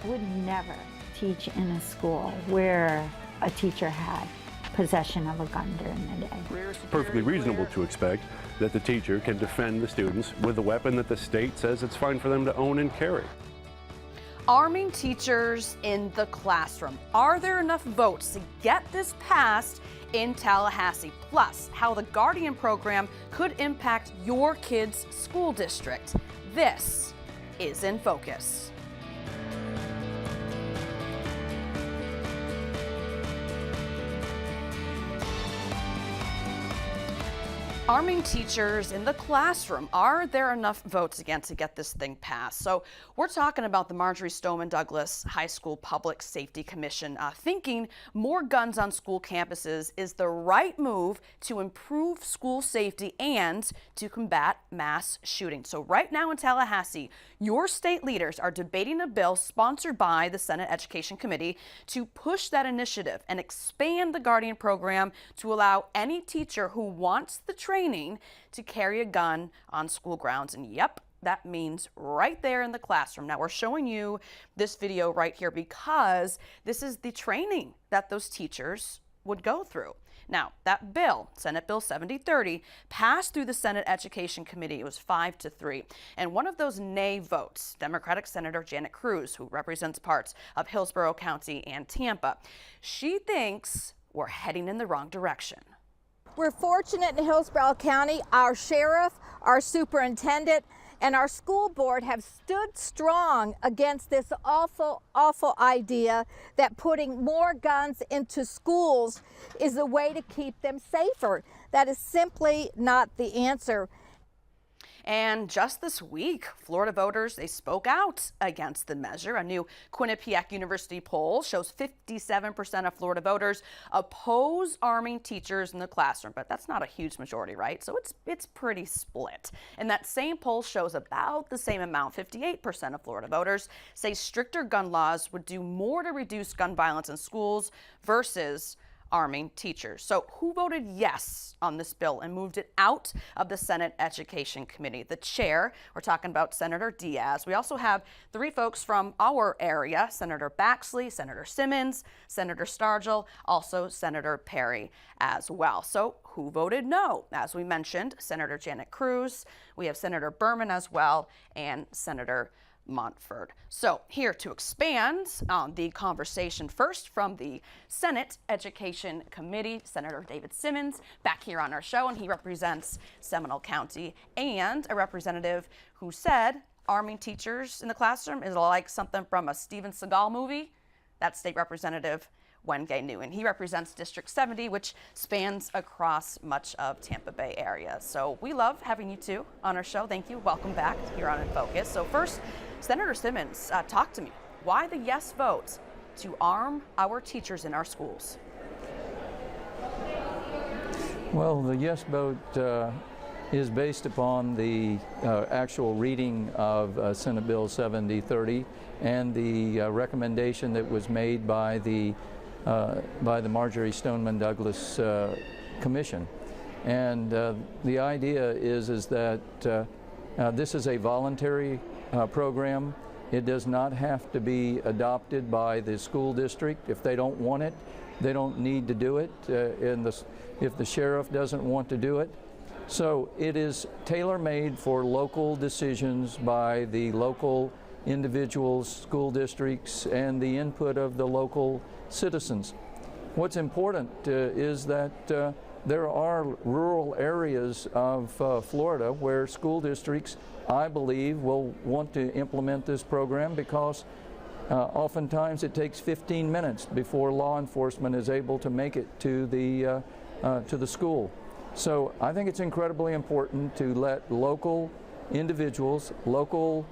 would never teach in a school where a teacher had possession of a gun during the day. It's perfectly reasonable to expect that the teacher can defend the students with a weapon that the state says it's fine for them to own and carry. Arming teachers in the classroom. Are there enough votes to get this passed in Tallahassee? Plus, how the Guardian program could impact your kid's school district. This is In Focus. Arming teachers in the classroom. Are there enough votes again to get this thing passed? So we're talking about the Marjory Stoneman Douglas High School Public Safety Commission thinking more guns on school campuses is the right move to improve school safety and to combat mass shootings. So right now in Tallahassee, your state leaders are debating a bill sponsored by the Senate Education Committee to push that initiative and expand the Guardian program to allow any teacher who wants the training to carry a gun on school grounds. And yep, that means right there in the classroom. Now we're showing you this video right here because this is the training that those teachers would go through. Now, that bill, Senate Bill 7030, passed through the Senate Education Committee. It was 5-3. And one of those nay votes, Democratic Senator Janet Cruz, who represents parts of Hillsborough County and Tampa, she thinks we're heading in the wrong direction. We're fortunate in Hillsborough County. Our sheriff, our superintendent, and our school board have stood strong against this awful, awful idea that putting more guns into schools is a way to keep them safer. That is simply not the answer. And just this week, Florida voters, they spoke out against the measure. A new Quinnipiac University poll shows 57% of Florida voters oppose arming teachers in the classroom. But that's not a huge majority, right? So it's pretty split. And that same poll shows about the same amount, 58% of Florida voters say stricter gun laws would do more to reduce gun violence in schools versus arming teachers. So who voted yes on this bill and moved it out of the Senate Education Committee? The chair, we're talking about Senator Diaz. We also have three folks from our area, Senator Baxley, Senator Simmons, Senator Stargell, also Senator Perry as well. So who voted no? As we mentioned, Senator Janet Cruz, we have Senator Berman as well, and Senator Montford. So here to expand on the conversation, first from the Senate Education Committee, Senator David Simmons, back here on our show, and he represents Seminole County, and a representative who said arming teachers in the classroom is like something from a Steven Seagal movie. That's State Representative Wenge Newman. He represents District 70, which spans across much of Tampa Bay area. So we love having you two on our show. Thank you. Welcome back here on In Focus. So first, Senator Simmons, talk to me. Why the yes vote to arm our teachers in our schools? Well, the yes vote is based upon the actual reading of Senate Bill 7030 and the recommendation that was made by the Marjory Stoneman Douglas Commission. And the idea is that this is a voluntary program. It does not have to be adopted by the school district. If they don't want it, they don't need to do it. If the sheriff doesn't want to do it. So it is tailor-made for local decisions by the local individuals, school districts, and the input of the local citizens. What's important is that there are rural areas of Florida where school districts, I believe, will want to implement this program because oftentimes it takes 15 minutes before law enforcement is able to make it to the school. So I think it's incredibly important to let local individuals, local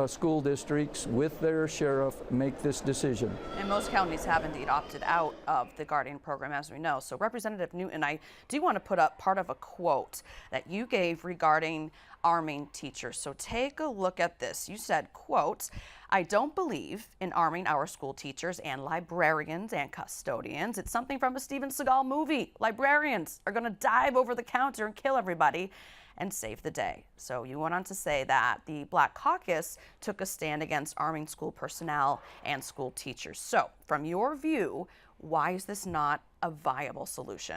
school districts with their sheriff make this decision. And most counties have indeed opted out of the Guardian program, as we know. So Representative Newton, I do want to put up part of a quote that you gave regarding arming teachers. So take a look at this. You said, quote, "I don't believe in arming our school teachers and librarians and custodians. It's something from a Steven Seagal movie. Librarians are going to dive over the counter and kill everybody. and save the day. So you went on to say that the Black Caucus took a stand against arming school personnel and school teachers. So from your view, why is this not a viable solution?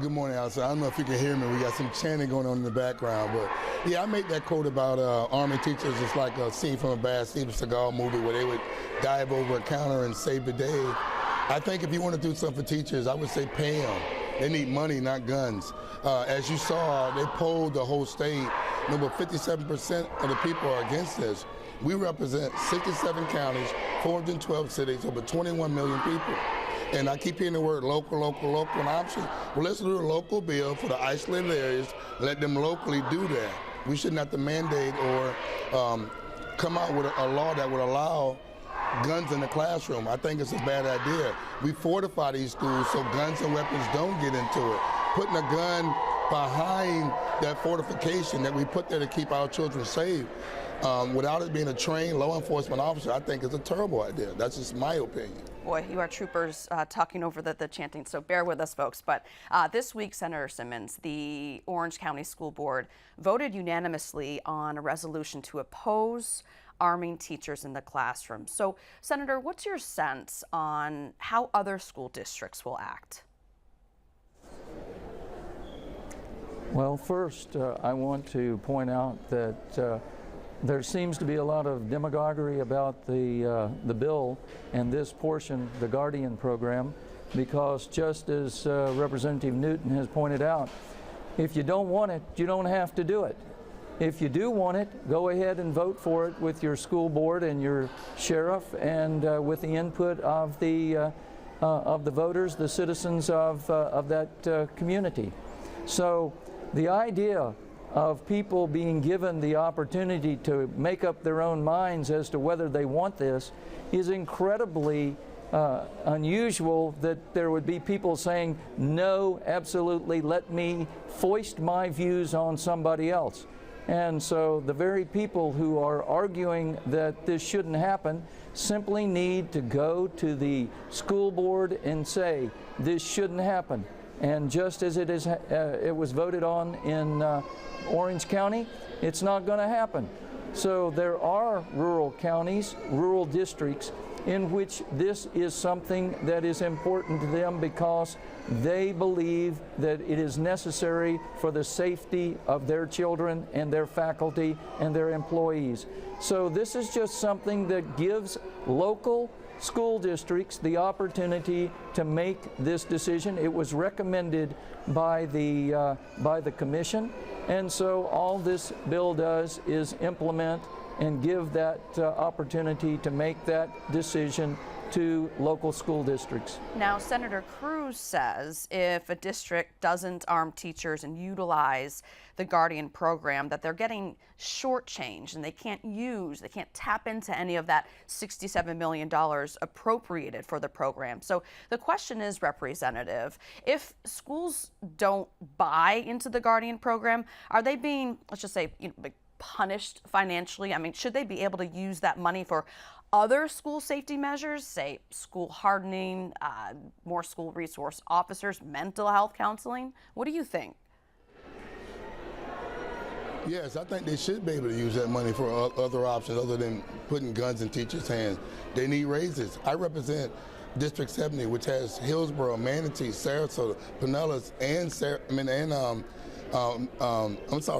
Good morning, Allison. I don't know if you can hear me. We got some chanting going on in the background, but yeah, I made that quote about arming teachers. It's like a scene from a bad Steven Seagal movie where they would dive over a counter and save the day. I think if you want to do something for teachers, I would say pay them. They need money, not guns. As you saw, they polled the whole state. Over 57% of the people are against this. We represent 67 counties, 412 cities, over 21 million people. And I keep hearing the word local, local, local, and option. Well, let's do a local bill for the isolated areas. Let them locally do that. We shouldn't have to mandate or come out with a law that would allow guns in the classroom. I think it's a bad idea. We fortify these schools so guns and weapons don't get into it. Putting a gun behind that fortification that we put there to keep our children safe, without it being a trained law enforcement officer, I think it's a terrible idea. That's just my opinion. Boy, you are troopers talking over the chanting, so bear with us, folks. But this week, Senator Simmons, the Orange County School Board, voted unanimously on a resolution to oppose arming teachers in the classroom. So, Senator, what's your sense on how other school districts will act? Well, first, I want to point out that there seems to be a lot of demagoguery about the bill and this portion, the Guardian program, because just as Representative Newton has pointed out, if you don't want it, you don't have to do it. If you do want it, go ahead and vote for it with your school board and your sheriff and with the input of the voters, the citizens of that community. So the idea of people being given the opportunity to make up their own minds as to whether they want this is incredibly unusual, that there would be people saying, no, absolutely, let me foist my views on somebody else. And so the very people who are arguing that this shouldn't happen simply need to go to the school board and say, this shouldn't happen. And just as it was voted on in Orange County, it's not going to happen. So there are rural counties, rural districts, in which this is something that is important to them because they believe that it is necessary for the safety of their children and their faculty and their employees. So this is just something that gives local school districts the opportunity to make this decision. It was recommended by the commission, and so all this bill does is implement and give that opportunity to make that decision to local school districts. Now, Senator Cruz says if a district doesn't arm teachers and utilize the Guardian program, that they're getting shortchanged and they can't tap into any of that $67 million appropriated for the program. So the question is, Representative, if schools don't buy into the Guardian program, are they being, let's just say, punished financially? I mean, should they be able to use that money for other school safety measures, say school hardening, more school resource officers, mental health counseling? What do you think? Yes, I think they should be able to use that money for other options other than putting guns in teachers' hands. They need raises. I represent District 70, which has Hillsborough, Manatee, Sarasota, Pinellas,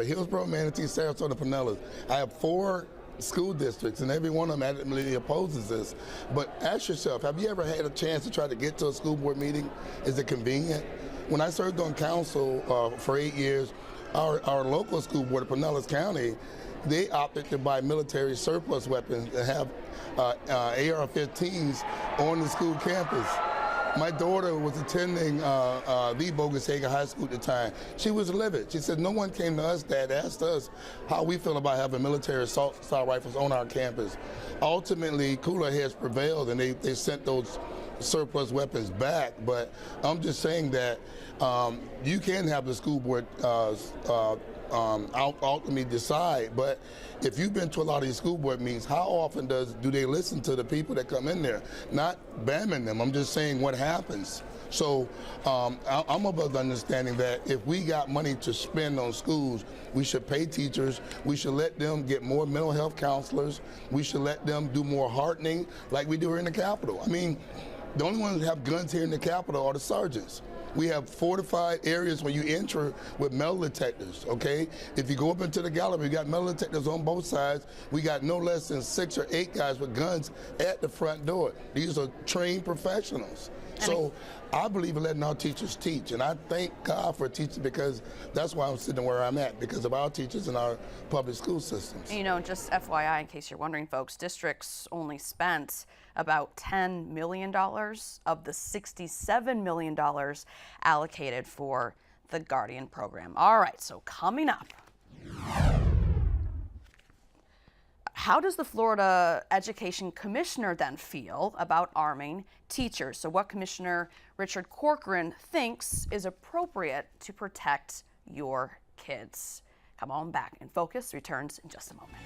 Hillsborough, Manatee, Sarasota, Pinellas. I have 4 school districts, and every one of them adamantly opposes this. But ask yourself, have you ever had a chance to try to get to a school board meeting? Is it convenient? When I served on council for 8 years, our local school board of Pinellas County, they opted to buy military surplus weapons and have AR-15s on the school campus. My daughter was attending the Bogashaga High School at the time. She was livid. She said, no one came to us, Dad, asked us how we feel about having military assault rifles on our campus. Ultimately, cooler heads prevailed, and they sent those surplus weapons back. But I'm just saying that you can have the school board ultimately decide. But if you've been to a lot of these school board meetings, how often do they listen to the people that come in there? Not bamming them, I'm just saying what happens. So I'm of the understanding that if we got money to spend on schools, we should pay teachers, we should let them get more mental health counselors, we should let them do more hardening like we do here in the Capitol. I mean, the only ones that have guns here in the Capitol are the sergeants. We have fortified areas when you enter with metal detectors, okay? If you go up into the gallery, we got metal detectors on both sides. We got no less than 6 or 8 guys with guns at the front door. These are trained professionals. So I believe in letting our teachers teach, and I thank God for teachers because that's why I'm sitting where I'm at, because of our teachers and our public school systems. You know, just FYI, in case you're wondering, folks, districts only spent about $10 million of the $67 million allocated for the Guardian program. All right, so coming up, how does the Florida Education Commissioner then feel about arming teachers? So what Commissioner Richard Corcoran thinks is appropriate to protect your kids. Come on back. In Focus returns in just a moment.